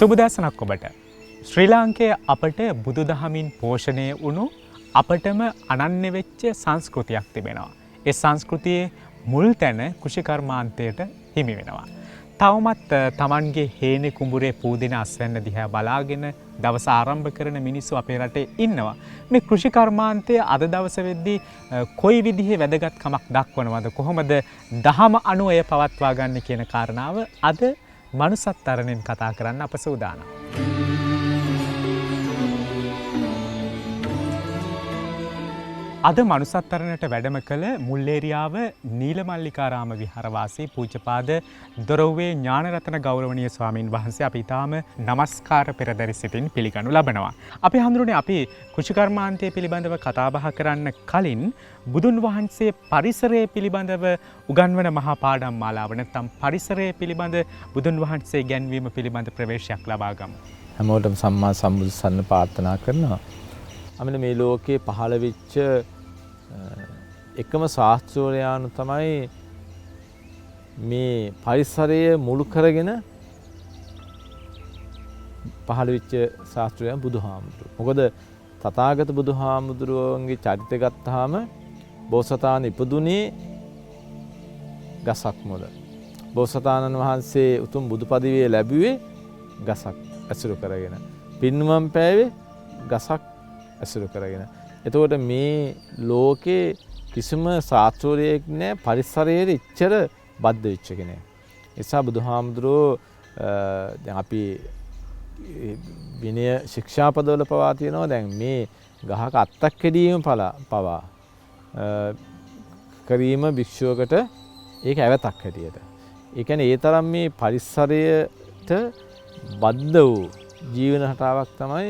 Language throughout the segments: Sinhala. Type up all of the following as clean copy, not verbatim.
සුබදෑසනක් ඔබට. ශ්‍රී ලාංකේය අපට බුදුදහමින් පෝෂණය වුණු අපටම අනන්‍ය වෙච්ච සංස්කෘතියක් තිබෙනවා. ඒ සංස්කෘතියේ මුල් තැන කෘෂිකර්මාන්තයට හිමි වෙනවා. තවමත් තමන්ගේ හේනේ කුඹුරේ පූදින අස්වැන්න දිහා බලාගෙන දවස ආරම්භ කරන මිනිස්සු අපේ රටේ ඉන්නවා. මේ කෘෂිකර්මාන්තය අද දවස වෙද්දී කොයි විදිහේ වැදගත්කමක් දක්වනවද, කොහොමද දහම අනුව එය පවත්වා ගන්න කියන කාරණාව අද මනුසත්තරණෙන් කතා කරන්න අප සූදානම්. අද මනුසත්තරණට වැඩම කළ මුල්ලේරියාව නීලමල්ලිකාරාම විහාරවාසී පූජ්‍යපාද දොරව්වේ ඥානරතන ගෞරවනීය ස්වාමීන් වහන්සේ අපි ඊටාම නමස්කාර පෙරදරි සිතින් පිළිගනු ලබනවා. අපි හඳුනන්නේ අපි කෘෂිකර්මාන්තය පිළිබඳව කතා බහ කරන්න කලින් බුදුන් වහන්සේ පරිසරය පිළිබඳව උගන්වන මහා පාඩම් මාලාව නැත්නම් පරිසරය පිළිබඳ බුදුන් වහන්සේ ගැන්වීම පිළිබඳ ප්‍රවේශයක් ලබා ගමු. හැමෝටම සම්මා සම්බුදු සරණ ප්‍රාර්ථනා කරනවා. අපිට මේ ලෝකේ පහළ වෙච්ච එකම ශාස්ත්‍රෝලයාණු තමයි මේ පරිසරය මුල් කරගෙන පහළ වෙච්ච ශාස්ත්‍රෝලයා බුදුහාමුදුරුවෝ. මොකද තථාගත බුදුහාමුදුරුවන්ගේ චරිතය ගත්තාම බෝසතාණන් ඉපදුනේ ගසක් මුල. බෝසතාණන් වහන්සේ උතුම් බුදු පදවිය ලැබුවේ ගසක් ඇසුරු කරගෙන. පින්නුවම් පෑවේ ගසක් ඇසුරු කරගෙන. එතකොට මේ ලෝකේ කිසිම ශාස්ත්‍රෝලයක් නැහැ පරිසරයේ ඉච්ඡර බද්ධ වෙච්ච කෙනෙක්. ඒ නිසා බුදුහාමුදුරුවෝ දැන් අපි විනය ශික්ෂාපදවල පවා තියෙනවා. දැන් මේ ගහක අත්තක් කෙඩීම පවා කරීම භික්ෂුවකට ඒක ඇවතක් හැටියට. ඒ කියන්නේ ඒ තරම් මේ පරිසරයට බද්ධ වූ ජීවන රටාවක් තමයි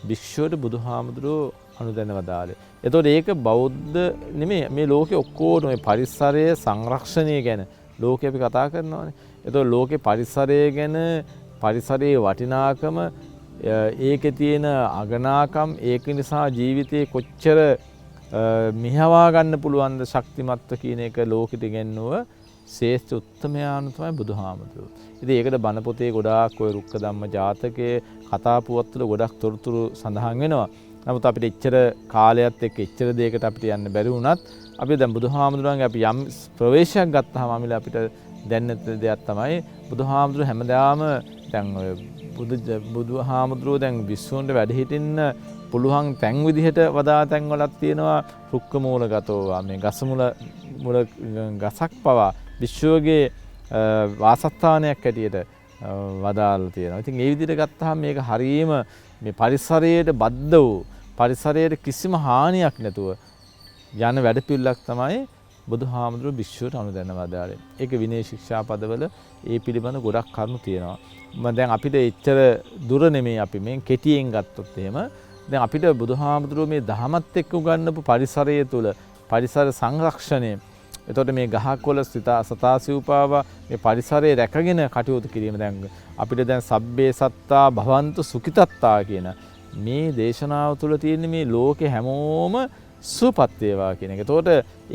භික්ෂුවට බුදුහාමුදුරුවෝ අනුදැන වදාළේ. එතකොට ඒක බෞද්ධ නෙමෙයි, මේ ලෝකේ ඔක්කොම මේ පරිසරය සංරක්ෂණය ගැන ලෝකේ අපි කතා කරනවානේ. එතකොට ලෝකේ පරිසරය ගැන, පරිසරයේ වටිනාකම, ඒකේ තියෙන අගනාකම්, ඒක නිසා ජීවිතේ කොච්චර මෙහවා ගන්න පුළුවන්ද ශක්තිමත්ව කියන එක ලෝකෙට ඉගෙනුව ශ්‍රේෂ්ඨ උත්තමයාණන් තමයි බුදුහාමුදුරුවෝ. ඉතින් ඒකට බණ පොතේ ගොඩාක් ඔය රුක්ක ධම්ම ජාතකයේ කතා පුවත්වල ගොඩක් තොරතුරු සඳහන් වෙනවා. නමුත් අපිට එච්චර කාලයත් එක්ක එච්චර දෙයකට අපිට යන්න බැරි වුණත් අපි දැන් බුදුහාමුදුරුවන්ගේ අපි යම් ප්‍රවේශයක් ගත්තාම අපිට දැනෙන දෙයක් තමයි බුදුහාමුදුරුවෝ හැමදාම දැන් ඔය බුදුහාමුදුරුවෝ දැන් විශ්වුන්ට වැඩ හිටින්න පුළුවන් තැන් විදිහට වදා තැන් වලක් තියෙනවා. රුක්ක මූලගතෝ මේ ගස මුල ගසක් පවා විශ්වගේ වාසස්ථානයක් හැටියට වදාලා තියෙනවා. ඉතින් මේ විදිහට ගත්තාම මේක හරියම මේ පරිසරයට බද්ධ වූ, පරිසරයට කිසිම හානියක් නැතුව යන වැඩපිළිවෙලක් තමයි බුදුහාමුදුරුවෝ භික්ෂුවට අනුදැන වදාළේ. ඒක විනය ශික්ෂා පදවල ඒ පිළිබඳ ගොඩක් කරුණු තියෙනවා. දැන් අපිට එච්චර දුර නෙමෙයි අපි මේ කෙටියෙන් ගත්තොත් එහෙම. දැන් අපිට බුදුහාමුදුරුවෝ මේ දහමත් එක්ක උගන්වපු පරිසරය තුළ පරිසර සංරක්ෂණය, එතකොට මේ ගහකොළ සතාසිව්පාව මේ පරිසරය රැකගෙන කටයුතු කිරීම. දැන් අපිට දැන් සබ්බේ සත්තා භවන්තු සුඛිතත්තා කියන මේ දේශනාව තුළ තියෙන මේ ලෝකේ හැමෝම සුවපත් වේවා කියන එක. එතකොට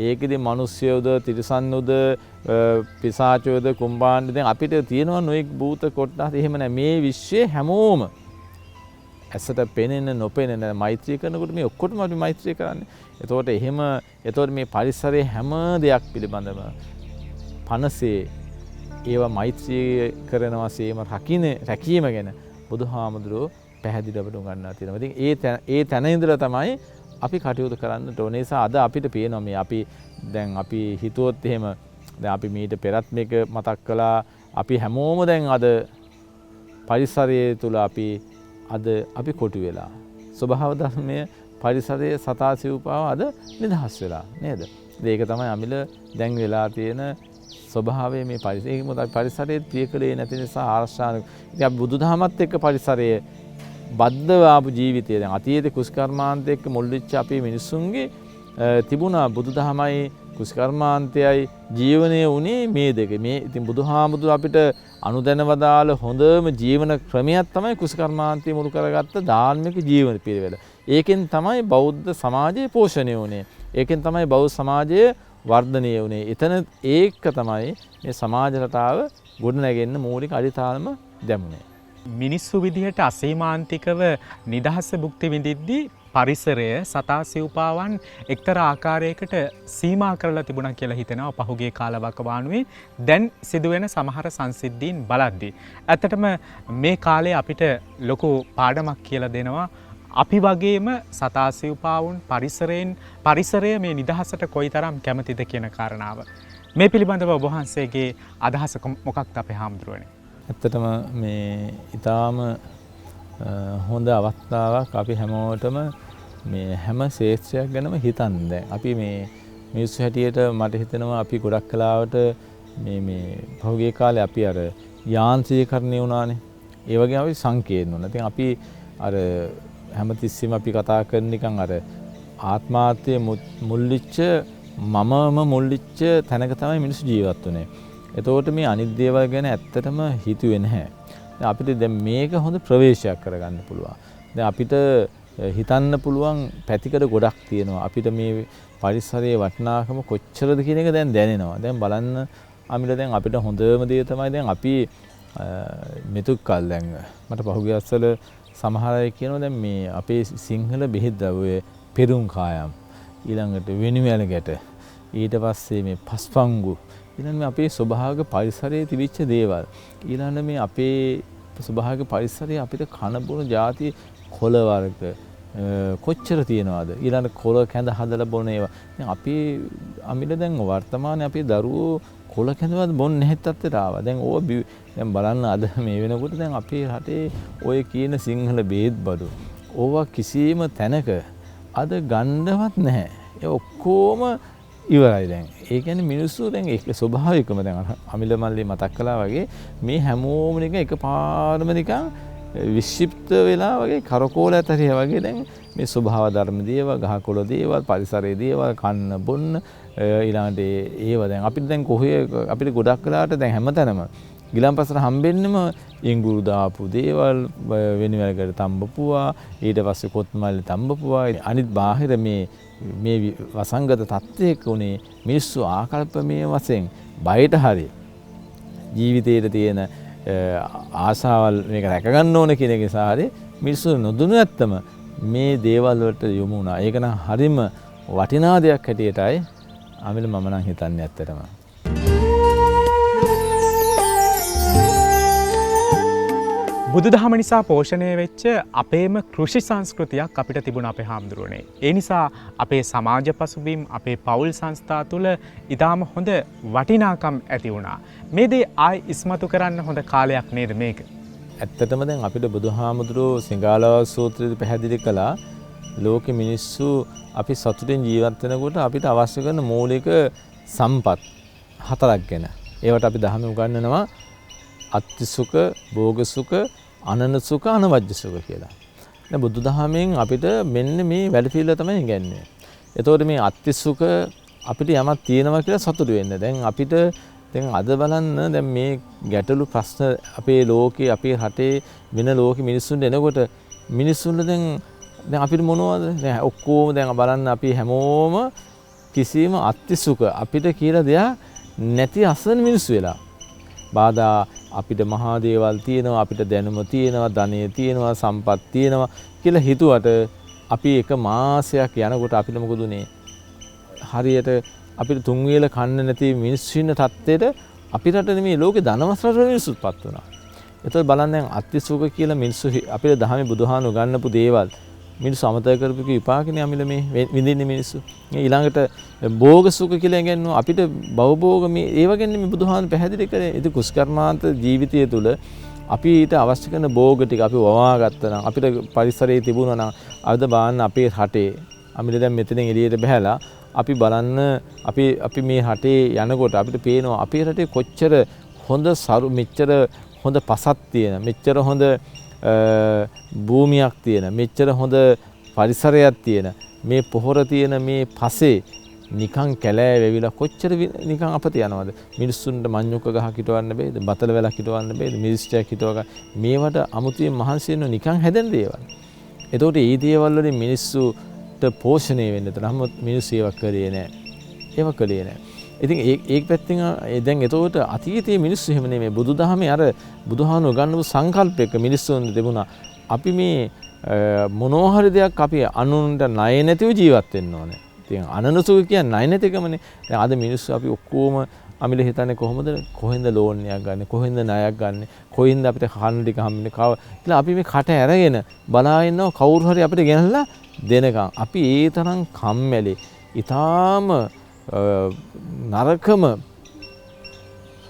ඒකෙදි මිනිස්යෝද, තිරිසන්නුද, පිසාචෝද, කුම්භාණ්ඩ දැන් අපිට තියෙනවා නොඑක් භූත කොටස්. එහෙම නැහැ. මේ විශ්වයේ හැමෝම ඇසට පෙනෙන නොපෙනෙන මෛත්‍රී කරනකොට මේ ඔක්කොටම අපි මෛත්‍රී කරන්නේ. එතකොට මේ පරිසරයේ හැම දෙයක් පිළිබඳව පනසේ ඒවා මෛත්‍රී කරනවා සේම රැකීම ගැන බුදුහාමුදුරුවෝ පැහැදිලිව අපට උගන්වලා තියෙනවා. ඉතින් ඒ තැන ඉඳලා තමයි අපි කටයුතු කරන්නට ඕනේ. නිසා අද අපිට පේනවා මේ අපි හිතුවොත් එහෙම දැන් අපි මීට පෙරත් මේක මතක් කළා. අපි හැමෝම දැන් අද පරිසරයේ තුල අපි කොටු වෙලා ස්වභාව ධර්මයේ පරිසරයේ සතා සිව්පාව අද නිදහස් වෙලා නේද? ඒක තමයි අමිල දැන් වෙලා තියෙන ස්වභාවය මේ පරිසරය. ඒක මොකද පරිසරයේ ප්‍රියකලේ නැති නිසා ආරක්ෂා. ඉතින් අපි බුදුදහමත් එක්ක පරිසරයේ බද්ධව ආපු ජීවිතය දැන් අතීතේ කුෂ්කර්මාන්තය එක්ක මුල් වෙච්ච අපේ මිනිස්සුන්ගේ තිබුණා බුදුදහමයි කුෂ්කර්මාන්තයයි ජීවනය වුණේ මේ දෙක. මේ ඉතින් බුදුහාමුදුරුවෝ අපිට අනුදැන වදාළ හොඳම ජීවන ක්‍රමයක් තමයි කුෂ්කර්මාන්තය මුල් කරගත්ත ධාර්මික ජීවන පිළිවෙල. ඒකෙන් තමයි බෞද්ධ සමාජය පෝෂණය වුණේ. ඒකෙන් තමයි බෞද්ධ සමාජය වර්ධනය වුණේ. ඒක තමයි මේ සමාජ රටාව ගොඩනැගෙන්න මූලික අදිතාලම දැමුනේ. මිනිස්සු විදිහට අසීමාන්තිකව නිදහස භුක්ති විඳිද්දී පරිසරය සතා සිව්පාවන් එක්තරා ආකාරයකට සීමා කරලා තිබුණා කියලා හිතෙනවා පහුගිය කාලවකවානුවේ දැන් සිදුවෙන සමහර සංසිද්ධීන් බලද්දී. ඇත්තටම මේ කාලේ අපිට ලොකු පාඩමක් කියලා දෙනවා. අපි වගේම සතා සිව්පාවුන් පරිසරය මේ නිදහසට කොයිතරම් කැමතිද කියන කාරණාව. මේ පිළිබඳව ඔබ වහන්සේගේ අදහස මොකක්ද අපේ හාමුදුරුවනේ? ඇත්තටම මේ ඊටාම හොඳ අවස්ථාවක් අපි හැමෝටම මේ හැම ශේත්‍රයක් ගැනම හිතන්න. දැන් අපි මේ මිනිස්සු හැටියට මට හිතෙනවා අපි ගොඩක් කලාවට මේ පහුගිය කාලේ අපි අර යාන්ත්‍රීකරණය වුණානේ. ඒ වගේ අපි සංකේතන වුණා. ඉතින් අපි අර හැමතිස්සෙම අපි කතා කරන නිකන් අර ආත්මාර්ථයේ මුල්ලිච්ච මමම මුල්ලිච්ච තැනක තමයි මිනිස්සු ජීවත් වුනේ. එතකොට මේ අනිත් දේවල් ගැන ඇත්තටම හිතුවේ නැහැ. දැන් අපිට දැන් මේක හොඳ ප්‍රවේශයක් කරගන්න පුළුවන්. දැන් අපිට හිතන්න පුළුවන් පැතිකඩ ගොඩක් තියෙනවා. අපිට මේ පරිසරයේ වටිනාකම කොච්චරද කියන එක දැන් දැනෙනවා. දැන් බලන්න අපිට දැන් අපිට හොඳම දේ තමයි දැන් අපි මෙතුක් කල් දැන් මට පහුගිය අස්සල සමහර අය කියනවා දැන් මේ අපේ සිංහල බෙහෙත් ඔය පෙරුම් කායම් ඊළඟට වෙනිමැල ගැට ඊට පස්සේ මේ පස්පංගු ඊළඟ මේ අපේ ස්වභාවික පරිසරයේ තිබිච්ච දේවල් ඊළඟ මේ අපේ ස්වභාවික පරිසරයේ අපිට කන බොන ಜಾති කොළ වර්ග කොච්චර තියෙනවද ඊළඟ කොළ කැඳ හදලා බොන ඒවා දැන් අපි අමිල දැන් වර්තමානයේ අපේ දරුවෝ කොළ කැඳවත් බොන්නේ නැහැ තත්ත්වයට ආවා දැන් ඕව දැන් බලන්න අද මේ වෙනකොට දැන් අපේ රටේ ඔය කියන සිංහල බේත් බඩු ඕවා කිසිම තැනක අද ගන්නවත් නැහැ ඒ ඔක්කොම ඉවරයි දැන්. ඒ කියන්නේ මිනිස්සු දැන් ඒක ස්වභාවිකම දැන් අමිල මල්ලි මතක් කළා වගේ මේ හැමෝම නිකන් එකපාරම නිකන් වික්ෂිප්ත වෙලා වගේ කරකෝල ඇතරිය වගේ දැන් මේ ස්වභාව ධර්ම දේවල් ගහකොළ දේවල් පරිසරයේ දේවල් කන්න බොන්න ඊළඟට ඒව දැන් අපිට දැන් කොහේ අපිට ගොඩක් වෙලාවට දැන් හැමතැනම ගිලන්පසට හම්බෙන්නෙම ඉංගුරු දාපු දේවල් වෙනිවැලකට තඹපුවා ඊට පස්සේ කොත්මල්ලි තඹපුවා අනිත් බාහිර මේ වසංගත තත්ත්වයක උනේ මිනිස්සු ආකල්පමය වශයෙන් බයට හරි ජීවිතයේ තියෙන ආශාවල් මේක රැක ගන්න ඕන කියන එක නිසා හරි මිනිස්සු නොදුනු නැත්තම මේ දේවල් වලට යොමු වුණා. ඒක නම් හරිම වටිනා දෙයක් හැටියටයි අමිල මම නම් හිතන්නේ ඇත්තටම. බුදුදහම නිසා පෝෂණය වෙච්ච අපේම කෘෂි සංස්කෘතියක් අපිට තිබුණ අපේ හාමුදුරුවනේ. ඒ නිසා අපේ සමාජ පසුබිම් අපේ පවුල් සංස්ථා තුළ ඉතාම හොඳ වටිනාකම් ඇති වුණා. මේ දේ ආයි ඉස්මතු කරන්න හොඳ කාලයක් නේද මේක? ඇත්තටම දැන් අපිට බුදුහාමුදුරුවෝ සිඟාලවස් සූත්‍රයේදී පැහැදිලි කළා ලෝකෙ මිනිස්සු අපි සතුටින් ජීවත් වෙනකොට අපිට අවශ්‍ය කරන මූලික සම්පත් හතරක් ගැන. ඒවට අපි දහමෙන් උගන්වනවා අත්තිසුඛ, භෝගසුඛ, අනන සුඛ, අනවජ්‍ය සුඛ කියලා. දැන් බුදුදහමෙන් අපිට මෙන්න මේ වැඩ පිළිවෙල තමයි ඉගැන්වෙන්නේ. එතකොට මේ අත්තිසුඛ අපිට යමක් තියෙනවා කියලා සතුටු වෙන්න. දැන් අපිට දැන් අද බලන්න දැන් මේ ගැටලු ප්‍රශ්න අපේ ලෝකේ අපේ රටේ වෙන ලෝකෙ මිනිස්සුන්ට එනකොට මිනිස්සුන්ට දැන් අපිට මොනවද? දැන් ඔක්කොම දැන් බලන්න අපි හැමෝම කිසිම අත්තිසුඛ අපිට කියලා දෙයක් නැති අසන මිනිස්සු වෙලා. බාධා අපිට මහා දේවල් තියෙනවා අපිට දැනුම තියෙනවා ධනෙ තියෙනවා සම්පත් තියෙනවා කියලා හිතුවට අපි එක මාසයක් යනකොට අපිට මොකද උනේ හරියට අපිට තුන් වේල කන්න නැති මිනිස්සු ඉන්න තත්ත්වයට අපිට නෙමෙයි ලෝකේ ධනවස් රට මිනිස්සුත්පත් වුණා. ඒතකොට බලන්න දැන් අත්තිසුඛ කියලා මිනිස්සු අපිට දහමේ බුදුහාම උගන්වපු දේවල් මිනිස්සු අමතක කරපු විපාකනේ අමිල මේ විඳින්නේ මිනිස්සු. ඊළඟට භෝග සුඛ කියලා කියන්නේ අපිට භවභෝග මේ ඒව ගැන මේ බුදුහාම පැහැදිලි කරේ. ඉතින් කුස්කර්මාන්ත ජීවිතය තුළ අපිට අවශ්‍ය කරන භෝග ටික අපි වවා ගත්තා නම් අපිට පරිසරයේ තිබුණා නම් අද බලන්න අපේ රටේ අමිල දැන් මෙතනින් එළියට බහැලා අපි බලන්න අපි මේ රටේ යනකොට අපිට පේනවා අපේ රටේ කොච්චර හොඳ මෙච්චර හොඳ පසක් තියෙන මෙච්චර හොඳ භූමියක් තියෙන මෙච්චර හොඳ පරිසරයක් තියෙන මේ පොහොර තියෙන මේ පසේ නිකන් කැලෑ වෙවිලා කොච්චර නිකන් අපත යනවද මිනිස්සුන්ට මඤ්ඤොක්ක ගහක් හිටවන්න බෑද බතල වැලක් හිටවන්න බෑද මිරිස්ටයක් හිටවග මේවට අමුතුවෙන් මහන්සි වෙන නිකන් හැදෙන දේවල්. එතකොට මේ දේවල් වලින් මිනිස්සුට පෝෂණය වෙන්න තරම් මිනිස්සු ඒවා කරේ නැහැ. ඉතින් ඒ පැත්තෙන් දැන් එතකොට අතීතයේ මිනිස්සු එහෙම නෙමෙයි බුදුදහමේ අර බුදුහාමුදුරුවෝ උගන්වපු සංකල්පයක මිනිස්සුන් තිබුණා. අපි මේ මොනවා හරි දෙයක් අපි අනුන්ට ණය නැතිව ජීවත් වෙන්න ඕනේ. ඉතින් අනනසුක කියන්නේ ණය නැතිකමනේ. දැන් අද මිනිස්සු අපි ඔක්කොම අමිල හිතන්නේ කොහෙන්ද ලෝන් එකක් ගන්න, කොහෙන්ද ණයක් ගන්න, කොහෙන්ද අපිට කන්න ටික හම්බෙන්නේ කියලා අපි මේ කට ඇරගෙන බලා ඉන්නවා කවුරු හරි අපිට ගෙනල්ලා දෙනකම්. අපි ඒ තරම් කම්මැලි, ඊටාම නරකම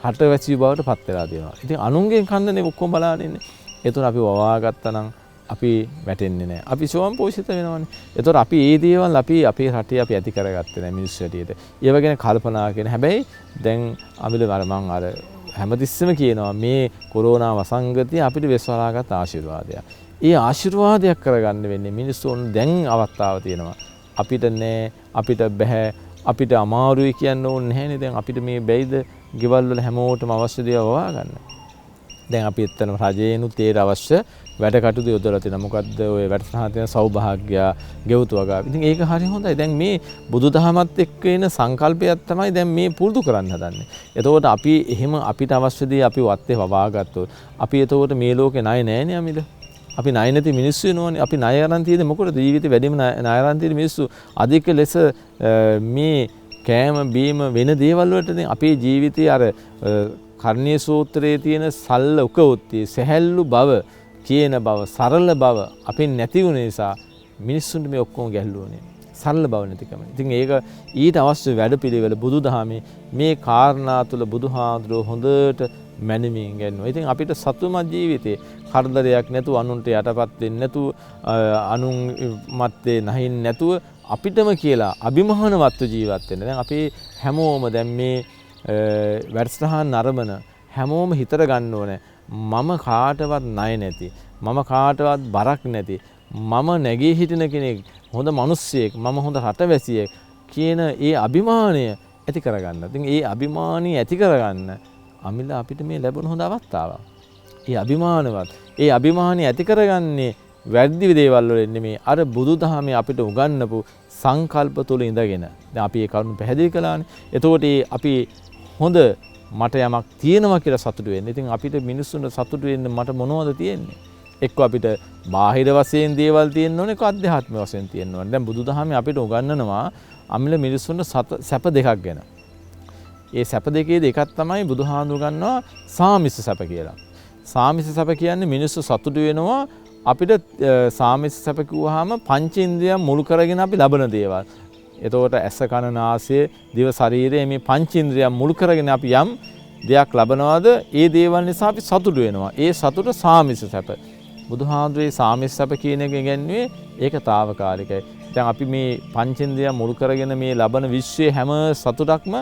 හටවැසි බවට පත් වෙලා තියෙනවා. ඉතින් අනුන්ගෙන් කන්නනේ ඔක්කොම බලාගෙන ඉන්නේ. ඒතර අපි වවා ගත්තා නම් අපි වැටෙන්නේ නැහැ. අපි සෝම් පෝෂිත වෙනවනේ. ඒතර අපි මේ දේවල් අපේ රටේ අපි ඇති කරගත්තේ නැහැ මිනිස්සු හැටියට. ඒව ගැන කල්පනා කරන හැබැයි දැන් අමිල මම අර හැමතිස්සෙම කියනවා මේ කොරෝනා වසංගතය අපිට වෙස්වලාගත් ආශිර්වාදයක්. ඒ ආශිර්වාදයක් කරගන්න වෙන්නේ මිනිස්සුන් දැන් අවස්ථාව තියෙනවා. අපිට නෑ, අපිට බෑ, අපිට අමාරුයි කියන්න ඕනේ නැහැනේ. දැන් අපිට මේ බැයිද ගෙවල් වල හැමෝටම අවශ්‍ය දේවල් වවා ගන්න. දැන් අපි එතන රජේනුත් ඒ අවශ්‍ය වැඩ කටයුතු යොදලා තියෙනවා. මොකද්ද ඔය වැඩසටහන තියෙන සෞභාග්‍ය ගෙවතු වගා. ඉතින් ඒක හරි හොඳයි. දැන් මේ බුදුදහමත් එක්ක එන සංකල්පයක් තමයි දැන් මේ පුරුදු කරන්න හදන්නේ. එතකොට අපි එහෙම අපිට අවශ්‍ය දේ අපි වත්තේ වවා ගත්තොත් අපි එතකොට මේ ලෝකේ ණය නෑනේ අමිල. අපි ණය නැති මිනිස්සු වෙනෝනේ. අපි ණය අරන් තියෙන්නේ මොකටද? ජීවිතේ වැඩිම ණය අරන් තියෙන මිනිස්සු අධික ලෙස මේ කෑම බීම වෙන දේවල් වලටනේ අපේ ජීවිතේ අර කර්ණීය සූත්‍රයේ තියෙන සල්ල උකෝත්ති සැහැල්ලු බව කියන බව සරල බව අපෙන් නැති වුණ නිසා මිනිස්සුන්ට මේ ඔක්කොම ගැල්ලුවනේ. සරල බව නැතිකම. ඉතින් ඒක ඊට අවශ්‍ය වැඩපිළිවෙල බුදුදහමේ මේ කාරණා තුල බුදුහාඳුරෝ හොඳට මැනමින් ගන්නවා. ඉතින් අපිට සතුටුමත් ජීවිතේ කරදරයක් නැතුව අනුන්ට යටපත් වෙන්නේ නැතුව අනුන් මැත්තේ නැහින් නැතුව අපිටම කියලා අභිමානවත්ව ජීවත් වෙන්න. දැන් අපි හැමෝම දැන් මේ වැඩසටහන් නරඹන හැමෝම හිතර ගන්න ඕනේ මම කාටවත් ණය නැති, මම කාටවත් බරක් නැති, මම නැගී හිටින කෙනෙක්, හොඳ මිනිස්සෙක්, මම හොඳ රටවැසියෙක් කියන ඒ අභිමානය ඇති කරගන්න. ඉතින් ඒ අභිමානිය ඇති කරගන්න අමිල අපිට මේ ලැබුණ හොඳ අවස්ථාවක්. ඒ අභිමානවත් ඒ අභිමානිය ඇති කරගන්නේ වැඩි දේවල් වලින් නෙමෙයි අර බුදුදහමේ අපිට උගන්වපු සංකල්ප තුල ඉඳගෙන. දැන් අපි ඒ කරුණු පැහැදිලි කළානේ. එතකොට අපි හොඳ මට යමක් තියෙනවා කියලා සතුටු වෙන්න. ඉතින් අපිට මිනිස්සුන්ට සතුටු වෙන්න මට මොනවද තියෙන්නේ? එක්ක අපිට බාහිර වශයෙන් දේවල් තියෙන්න ඕනේ, එක්ක අධ්‍යාත්මික වශයෙන් තියෙන්න ඕනේ. දැන් බුදුදහමේ අපිට උගන්වනවා අමිල මිනිස්සුන්ට සැප දෙකක් ගැන. ඒ සැප දෙකේදී එකක් තමයි බුදුහාඳුර ගන්නවා සාමිස සැප කියලා. සාමිස සැප කියන්නේ මිනිස්සු සතුටු වෙනවා අපිට සාමිස සැප කිව්වහම පංචේන්ද්‍රියන් මුල් කරගෙන අපි ලබන දේවල්. එතකොට ඇස කන නාසය දිව ශරීරය මේ පංචේන්ද්‍රියන් මුල් කරගෙන අපි යම් දෙයක් ලබනවාද ඒ දේවල් නිසා අපි සතුටු වෙනවා. ඒ සතුට සාමිස සැප. බුදුහාඳුරේ සාමිස සැප කියන එක ඉගැන්වුවේ ඒක తాවකාලිකයි. දැන් අපි මේ පංචේන්ද්‍රියන් මුල් කරගෙන මේ ලබන විශ්වයේ හැම සතුටක්ම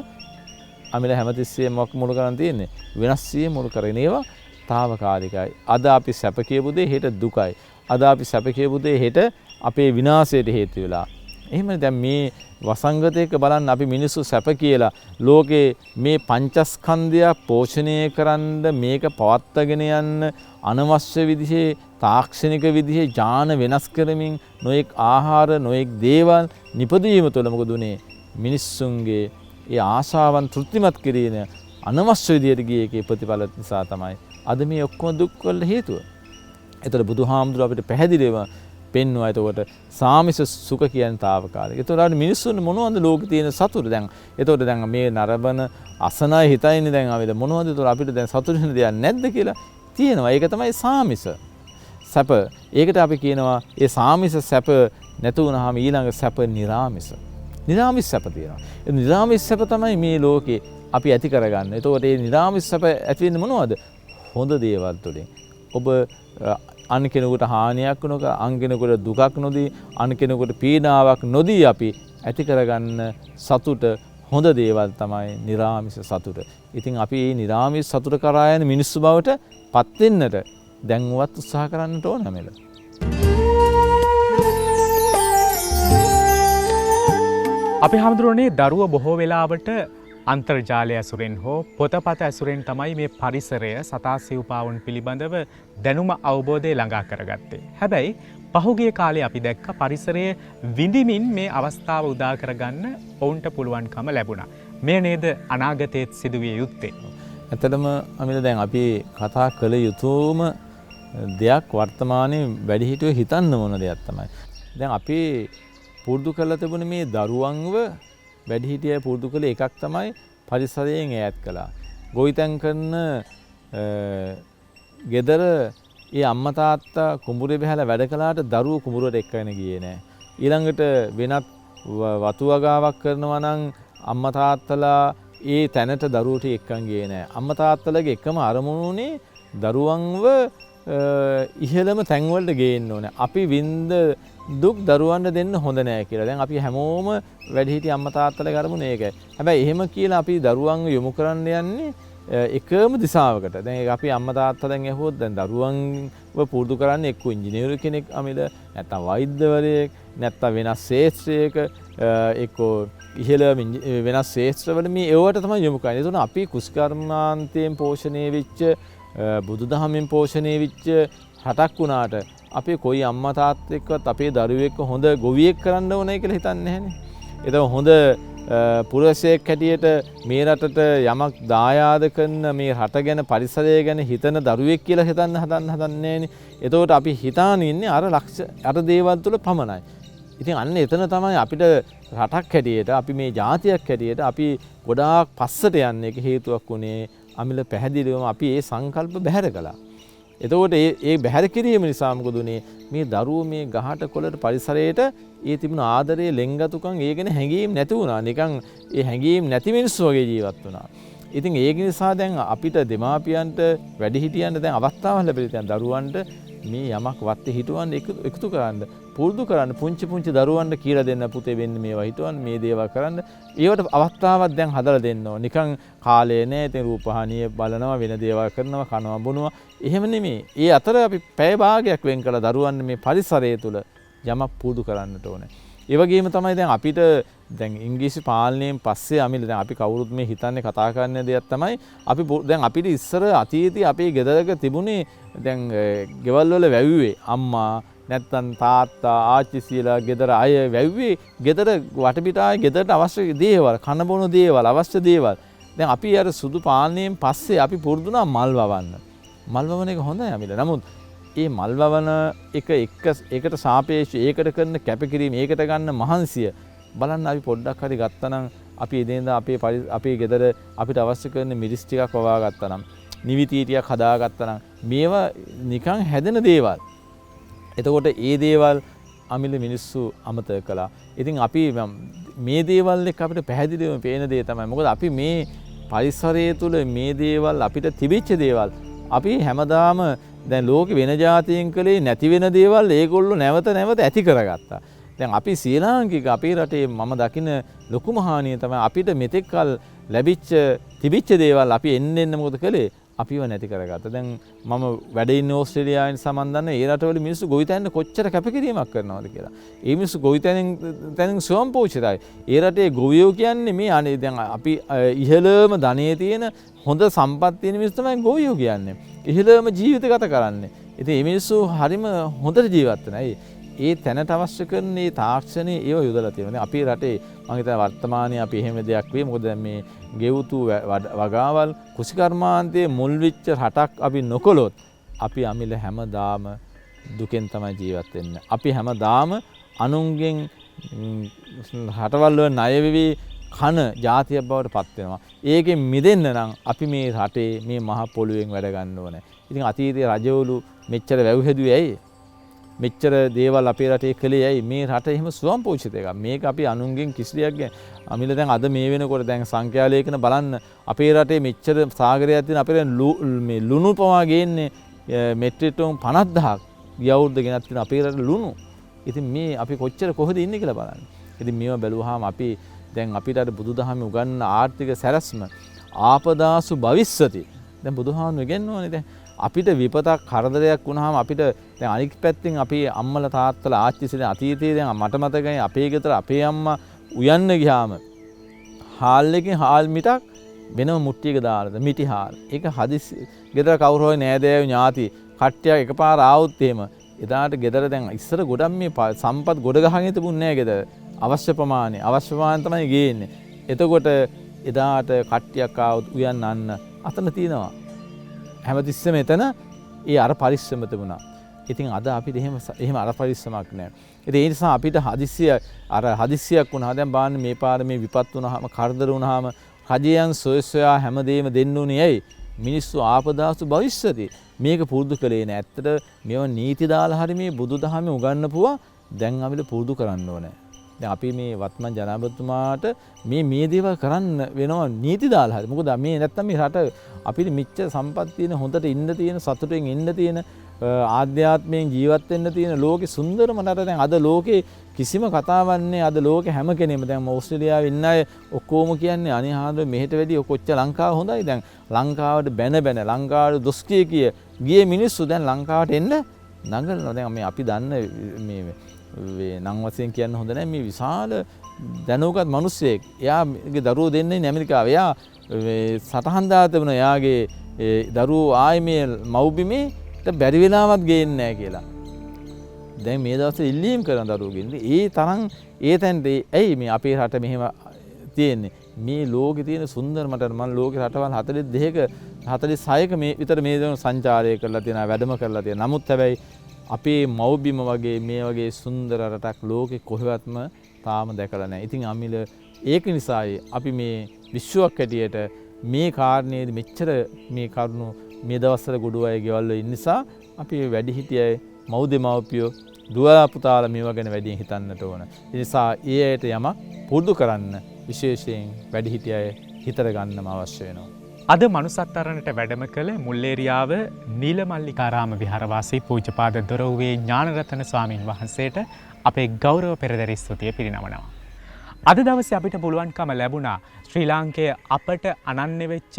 අමිල හැමතිස්සෙම මොකක් මුල් කරන් තියෙන්නේ? වෙනස් වීම මුල් කරගෙන ඒවා తాවකාලිකයි. අද අපි සැප කියපු දේ හෙට දුකයි. අද අපි සැප කියපු දේ හෙට අපේ විනාශයට හේතු වෙලා. එහෙමනේ දැන් මේ වසංගතයක බලන්න අපි මිනිස්සු සැප කියලා ලෝකේ මේ පංචස්කන්ධය පෝෂණය කරන්න මේක පවත්වාගෙන යන්න අනවශ්‍ය විදිහේ තාක්ෂණික විදිහේ ඥාන වෙනස් කරමින් නොඑක් ආහාර නොඑක් දේවල් නිපදවීම තුළ මොකද උනේ? මිනිස්සුන්ගේ ඒ ආශාවන් තෘප්තිමත් කිරීම අනවශ්‍ය විදිහට ගියේ ඒකේ ප්‍රතිඵල නිසා තමයි අද මේ ඔක්කොම දුක් වල හේතුව. ඒතර බුදුහාමුදුරුවෝ අපිට පැහැදිලිව පෙන්වුවා. එතකොට සාමිස සුඛ කියන తాවකාලික. ඒතකොට මිනිස්සුන්ට මොනවද ලෝකේ තියෙන සතුට දැන්? ඒතකොට දැන් මේ නරඹන අසනයි හිතයිනේ දැන් ආවේද මොනවද ඒතකොට අපිට දැන් සතුට වෙන දෙයක් නැද්ද කියලා තියෙනවා. ඒක තමයි සාමිස සැප. ඒකට අපි කියනවා ඒ සාමිස සැප නැතු වුනහම ඊළඟ සැප නිරාමිස. නිරාමිස සැප තියෙනවා. ඒ නිරාමිස සැප තමයි මේ ලෝකේ අපි ඇති කරගන්න. ඒතකොට මේ නිරාමිස සැප ඇති වෙන්නේ මොනවද? හොඳ දේවල් තුළින්. ඔබ අන් කෙනෙකුට හානියක් නොකර, අන් කෙනෙකුට දුකක් නොදී, අන් කෙනෙකුට පීඩාවක් නොදී අපි ඇති කරගන්න සතුට හොඳ දේවල් තමයි නිරාමිස සතුට. ඉතින් අපි මේ නිරාමිස සතුට කරා යන මිනිස්සු බවට පත් වෙන්නට දැන්වත් උත්සාහ කරන්නට ඕන නේද? අපි හැමදෙරෝනේ දරුව බොහෝ වෙලාවට අන්තර්ජාලය ඇසුරෙන් හෝ පොතපත ඇසුරෙන් තමයි මේ පරිසරය සතා සිව්පාවුන් පිළිබඳව දැනුම අවබෝධය ළඟා කරගත්තේ. හැබැයි පහුගිය කාලේ අපි දැක්ක පරිසරය විඳිමින් මේ අවස්ථාව උදා කරගන්න ඔවුන්ට පුළුවන්කම ලැබුණා. මේ නේද අනාගතයේත් සිදුවිය යුත්තේ. ඇත්තටම අමිල දැන් අපි කතා කළ යුතුම දෙයක් වර්තමානයේ වැඩිහිටියෝ හිතන්න මොන දෙයක් තමයි. දැන් අපි පුරුදු කරලා තිබුණ මේ දරුවන්ව වැඩිහිටියෝ පුරුදු කළ එකක් තමයි පරිසරයෙන් ඈත් කළා. ගොවිතැන් කරන ගෙදර ඒ අම්මා තාත්තා කුඹුරේ බහැලා වැඩ කළාට දරුවෝ කුඹුරට එක්කගෙන ගියේ නැහැ. ඊළඟට වෙනත් වතු වගාවක් කරනවා නම් අම්මා තාත්තලා ඒ තැනට දරුවෝට එක්කන් ගියේ නැහැ. අම්මා තාත්තලාගේ එකම අරමුණුනේ දරුවන්ව ඉහළම තැන්වලට ගේන්න ඕනේ. අපි විඳ දුක් දරුවන්ට දෙන්න හොඳ නෑ කියලා. දැන් අපි හැමෝම වැඩිහිටි අම්මා තාත්තලාගේ අරමුණ ඒකයි. හැබැයි එහෙම කියලා අපි දරුවන්ව යොමු කරන්න යන්නේ එකම දිශාවකට. දැන් ඒක අපි අම්මා තාත්තා දැන් ඇහුවොත් දැන් දරුවන්ව පුරුදු කරන්නේ එක්ක ඉංජිනේරු කෙනෙක් අමිල නැත්නම් වෛද්‍යවරයෙක් නැත්නම් වෙනස් ශාස්ත්‍රයක එක්ක ඉහළ වෙනස් ශාස්ත්‍රවල මේ ඒවට තමයි යොමු කරන්නේ. ඒතකොට අපි කුෂ්කර්මාන්තයෙන් පෝෂණය වෙච්ච බුදුදහමෙන් පෝෂණය වෙච්ච රටක් වුණාට අපි කොයි අම්මා තාත්තෙක්වත් අපේ දරුවෙක්ව හොඳ ගොවියෙක් කරන්න ඕනේ කියලා හිතන්නේ නැහනේ. ඒක හොඳ පුරවැසියෙක් හැටියට මේ රටට යමක් දායාද කරන මේ රට ගැන පරිසරය ගැන හිතන දරුවෙක් කියලා හදන්නේ නැහනේ. එතකොට අපි හිතාන ඉන්නේ අර අර දේවල් තුල පමණයි. ඉතින් අන්න එතන තමයි අපිට රටක් හැටියට අපි මේ ජාතියක් හැටියට අපි ගොඩාක් පස්සට යන්න එක හේතුවක් උනේ අමිල පැහැදිලිවම අපි ඒ සංකල්ප බැහැර කළා. එතකොට ඒ බැහැර කිරීම නිසා මොකද උනේ මේ දරුවෝ මේ ගහට කොළට පරිසරයට ඒ තිබුණු ආදරයේ ලෙන්ගතුකම් ඒ ගැන හැඟීම් නැති වුණා. නිකන් ඒ හැඟීම් නැති මිනිස්සු වගේ ජීවත් වුණා. ඉතින් ඒක නිසා දැන් අපිට දෙමාපියන්ට වැඩිහිටියන්ට දැන් අවස්ථාවක් ලැබෙලා තියෙන දරුවන්ට මේ යමක් වත්තේ හිටවන්න එකතු කරන්න පුරුදු කරන්න පුංචි දරුවන්ට කියලා දෙන්න පුතේ වෙන්න මේවා හිටවන්න මේ දේවල් කරන්න ඒවට අවස්ථාවක් දැන් හදලා දෙන්න ඕන. නිකන් කාලේ නෑ ඉතින් රූපහානිය බලනවා වෙන දේවල් කරනවා කනවා බොනවා එහෙම නෙමෙයි. ඒ අතර අපි පැය භාගයක් වෙන් කළ දරුවන්ට මේ පරිසරය තුල යමක් පුරුදු කරන්නට ඕනේ. ඒ වගේම තමයි දැන් අපිට දැන් ඉංග්‍රීසි පාලනයෙන් පස්සේ අමිල දැන් අපි කවුරුත් මේ හිතන්නේ කතා කරන දෙයක් තමයි අපි දැන් අපිට ඉස්සර අතීතයේ අපේ ගෙදරක තිබුණේ දැන් ගෙවල් වල වැව්වේ අම්මා නැත්තම් තාත්තා ආච්චිසිලා ගෙදර අය වැව්වේ ගෙදර වටපිටාවේ ගෙදරට අවශ්‍ය දේවල් කන බොන දේවල් අවශ්‍ය දේවල් දැන් අපි අර සුදු පාලනයෙන් පස්සේ අපි පුරුදුනා මල් වවන්න. මල් වවන එක හොඳයි අමිල. නමුත් ඒ මල් වවන එකට සාපේක්ෂව ඒකට කරන කැපකිරීම ඒකට ගන්න මහන්සිය බලන්න අපි පොඩ්ඩක් හරි ගත්තනම් අපි එදිනෙදා අපේ ගෙදර අපිට අවශ්‍ය කරන මිරිස් ටිකක් වවා ගත්තනම් නිවිති ටිකක් හදා ගත්තනම් මේවා නිකන් හැදෙන දේවල්. එතකොට ඒ දේවල් අමිල මිනිස්සු අමතක කළා. ඉතින් අපි මේ දේවල් එක්ක අපිට පැහැදිලිවම පේන දේ තමයි මොකද අපි මේ පරිසරය තුල මේ දේවල් අපිට තිබිච්ච දේවල් අපි හැමදාම දැන් ලෝකෙ වෙන ජාතීන් කලේ නැති වෙන දේවල් ඒගොල්ලෝ නැවත ඇති කරගත්තා. දැන් අපි ශ්‍රී ලාංකික අපේ රටේ මම දකින ලොකුම හානිය තමයි අපිට මෙතෙක් කල ලැබිච්ච තිබිච්ච දේවල් අපි එන්න මොකද කළේ අපිව නැති කරගත්තා. දැන් මම වැඩ ඉන්නේ ඕස්ට්‍රේලියාවෙන් සම්බන්ධන ඒ රටවල මිනිස්සු ගොවිතැන්න කොච්චර කැපකිරීමක් කරනවද කියලා. ඒ මිනිස්සු ගොවිතැනින් ස්වයංපෝෂිතයි. ඒ රටේ ගොවියෝ කියන්නේ මේ අනේ දැන් අපි ඉහළම ධනෙ තියෙන හොඳ සම්පත් තියෙන මිනිස්සු තමයි ගොවියෝ කියන්නේ. ඉහළම ජීවිත ගත කරන්නේ. ඉතින් මේ මිනිස්සු හරිම හොඳට ජීවත් වෙනවා. ඒ තැනට අවශ්‍ය කරන මේ තාක්ෂණයේ ඒව යොදලා තියෙනවා. දැන් අපේ රටේ මම හිතනවා වර්තමානයේ අපි එහෙම දෙයක් වෙයි. මොකද දැන් මේ ගෙවුතු වගාවල් කුෂිකර්මාන්තයේ මුල් වෙච්ච රටක් අපි නොකළොත් අපි අමිල හැමදාම දුකෙන් තමයි ජීවත් වෙන්නේ. අපි හැමදාම අනුන්ගෙන් රටවල් වල ණය වෙවි කන ජාතියක් බවට පත් වෙනවා. ඒකෙන් මිදෙන්න නම් අපි මේ රටේ මේ මහ පොළොවෙන් වැඩ ගන්න ඕනේ. ඉතින් අතීතයේ රජවලු මෙච්චර වැව් හැදුවේ ඇයි? මෙච්චර දේවල් අපේ රටේ කළේ ඇයි? මේ රට එහෙම ස්වයංපෝෂිත එකක්. මේක අපි අනුන්ගෙන් කිසි දෙයක් ගැන අමිල දැන් අද මේ වෙනකොට දැන් සංඛ්‍යා ලේඛන බලන්න අපේ රටේ මෙච්චර සාගරයක් තියෙන අපේ මේ ලුණු පවා ගේන්නේ මෙට්‍රික් ටන් 50000ක් ගියවුරුද්ද ගෙනත් තියෙන අපේ රටේ ලුණු. ඉතින් මේ අපි කොච්චර කොහෙද ඉන්නේ කියලා බලන්න. ඉතින් මේව බැලුවාම අපි දැන් අපිට අර බුදුදහමේ උගන්වන ආර්ථික සැලැස්ම ආපදාසු භවිස්සති. දැන් බුදුහාමුදුරුවෝ ඉගෙනනෝනේ දැන් අපිට විපතක් කරදරයක් වුණාම අපිට දැන් අනික් පැත්තෙන් අපේ අම්මලා තාත්තලා ආච්චිසලා අතීතයේ දැන් මට මතකයි අපේ ගෙදර අපේ අම්මා උයන්න ගියාම හාල් එකේ හාල් මිටක් වෙනම මුට්ටියක දාලාද මිටි හාල්. ඒක හදිස්සි ගෙදර කවුරු හොය නෑදෑයෝ ඥාති කට්ටියක් එකපාර ආවොත් එහෙම එදාට ගෙදර දැන් ඉස්සර ගොඩක් මේ සම්පත් ගොඩ ගහගෙන තිබුණේ නෑ ගෙදර. අවශ්‍ය ප්‍රමාණය තමයි ගේන්නේ. එතකොට එදාට කට්ටියක් ආවොත් උයන් අන්න අතන තියෙනවා. හැමතිස්සෙම එතන ඒ අර පරිස්සම තිබුණා. ඉතින් අද අපිට එහෙම අර පරිස්සමක් නැහැ. ඉතින් ඒ නිසා අපිට හදිස්සියක් වුණා. දැන් බලන්න මේ පාර මේ විපත් වුණාම කරදර වුණාම රජයන් සොයසොයා හැමදේම දෙන්න උනේ ඇයි? මිනිස්සු ආපදාසු භවිෂ්‍යති. මේක පුරුදු කළේ නෑ. ඇත්තට මේව නීති දාලා හරි මේ බුදුදහමේ උගන්වපුවා දැන් අපිට පුරුදු කරන්න ඕනේ. දැන් අපි මේ වත්මන් ජනාධිපතිතුමාට මේ දේවල් කරන්න වෙනවා නීති දාලා හරි. මොකද මේ නැත්තම් මේ රට අපිට මෙච්චර සම්පත් තියෙන හොඳට ඉන්න තියෙන සතුටෙන් ඉන්න තියෙන ආධ්‍යාත්මයෙන් ජීවත් වෙන්න තියෙන ලෝකේ සුන්දරම රට. දැන් අද ලෝකේ කිසිම කතාවක් නැහැ. අද ලෝකේ හැම කෙනෙම දැන් ඕස්ට්‍රේලියාවේ ඉන්න අය ඔක්කොම කියන්නේ අනේ හාමුදුරුවෝ මෙහෙට වැඩිය කොච්චර ලංකාව හොඳයි. දැන් ලංකාවට බැන ලංකාවට දොස් කිය ගියේ මිනිස්සු දැන් ලංකාවට එන්න නඟනවා. දැන් මේ අපි දන්න මේ නම් වශයෙන් කියන්න හොඳ නැහැ. මේ විශාල දැනුගත් මිනිස්සෙක්. එයාගේ දරුවෝ දෙන්නේ ඇමරිකාවේ. එයා සටහන් දාලා තිබුණා එයාගේ දරුවෝ ආයේ මේ මව්බිමේ බැරි වෙලාවත් ගේන්නේ නැහැ කියලා. දැන් මේ දවස්වල ඉල්ලීම් කරන දරුවෝ ගෙන්නේ. ඒ තරම් ඒ තැනට ඇයි මේ අපේ රට මෙහෙම තියෙන්නේ? මේ ලෝකේ තියෙන සුන්දරම රට මම ලෝකේ රටවල් 42ක 46ක මේ විතර මේ දවස් සංචාරය කරලා තියෙනවා, වැඩම කරලා තියෙනවා. නමුත් හැබැයි අපේ මව්බිම වගේ මේ වගේ සුන්දර රටක් ලෝකේ කොහෙවත්ම තාම දැකලා නැහැ. ඉතින් අමිල ඒක නිසායි අපි මේ විශ්වයක් හැටියට මේ කාරණේදී මෙච්චර මේ කරුණු මේ දවස්වල ගොඩ අය ගෙවල් වල ඉන්න නිසා අපි වැඩිහිටියයි මව් දෙමව්පියෝ දුව පුතාලා මේවා ගැන වැඩියෙන් හිතන්නට ඕන. ඒ නිසා ඒ අයට යමක් පුරුදු කරන්න විශේෂයෙන් වැඩිහිටිය අය හිතර ගන්නම අවශ්‍ය වෙනවා. අද මනුසත්තරණට වැඩම කළ මුල්ලේරියාව නීලමල්ලිකාරාම විහාරවාසී පූජ්‍යපාද දොරව්වේ ඥානරතන ස්වාමින් වහන්සේට අපේ ගෞරව පෙරදරි ස්තුතිය පිරිනමනවා. අද දවසේ අපිට පුළුවන්කම ලැබුණා ශ්‍රී ලාංකේය අපට අනන්‍ය වෙච්ච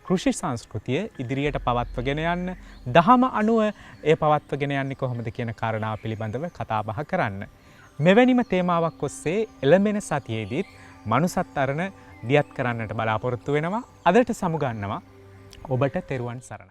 කෘෂි සංස්කෘතිය ඉදිරියට පවත්වගෙන යන්න, දහම අනුව ඒ පවත්වගෙන යන්නේ කොහොමද කියන කාරණාව පිළිබඳව කතා බහ කරන්න. මෙවැනිම තේමාවක් ඔස්සේ එළඹෙන සතියේදීත් මනුසත්තරණ දියත් කරන්නට බලාපොරොත්තු වෙනවා. අදට සමුගන්නවා. ඔබට තෙරුවන් සරණයි.